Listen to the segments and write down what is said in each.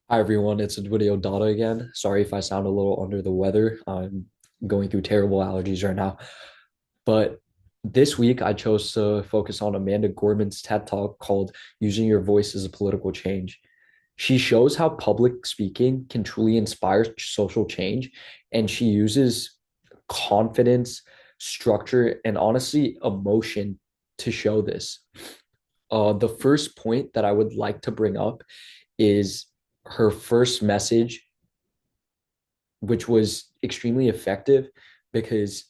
Hi everyone, it's Edwidio Dada again. Sorry if I sound a little under the weather. I'm going through terrible allergies right now. But this week I chose to focus on Amanda Gorman's TED Talk called Using Your Voice as a Political Change. She shows how public speaking can truly inspire social change, and she uses confidence, structure, and honestly, emotion to show this. The first point that I would like to bring up is her first message, which was extremely effective because,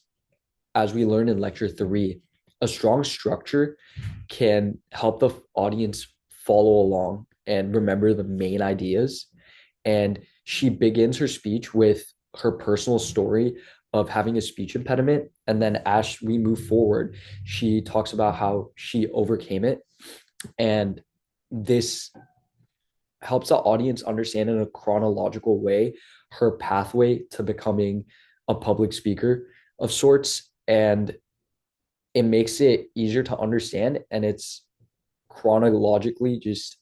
as we learned in lecture three, a strong structure can help the audience follow along and remember the main ideas. And she begins her speech with her personal story of having a speech impediment. And then as we move forward, she talks about how she overcame it. And this helps the audience understand in a chronological way her pathway to becoming a public speaker of sorts. And it makes it easier to understand. And it's chronologically just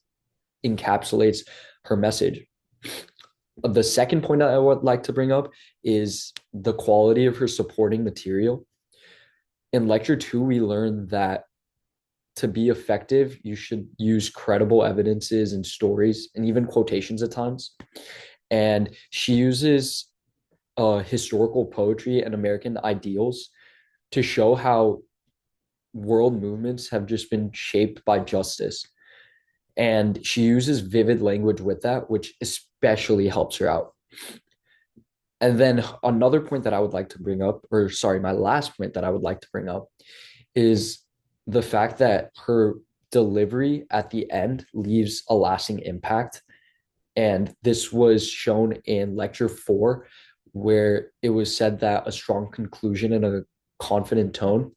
encapsulates her message. The second point that I would like to bring up is the quality of her supporting material. In lecture two, we learned that to be effective, you should use credible evidences and stories and even quotations at times. And she uses historical poetry and American ideals to show how world movements have just been shaped by justice. And she uses vivid language with that, which especially helps her out. And then another point that I would like to bring up, or sorry, my last point that I would like to bring up is the fact that her delivery at the end leaves a lasting impact. And this was shown in lecture four, where it was said that a strong conclusion and a confident tone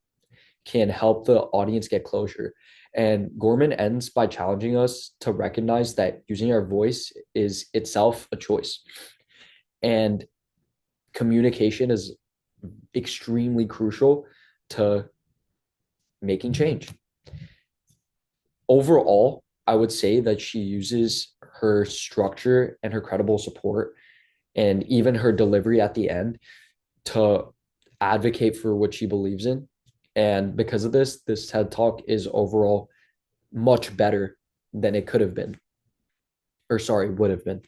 can help the audience get closure. And Gorman ends by challenging us to recognize that using our voice is itself a choice. And communication is extremely crucial to making change. Overall, I would say that she uses her structure and her credible support and even her delivery at the end to advocate for what she believes in. And because of this, this TED Talk is overall much better than it could have been, or sorry, would have been.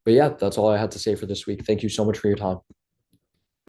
But yeah, that's all I had to say for this week. Thank you so much for your time.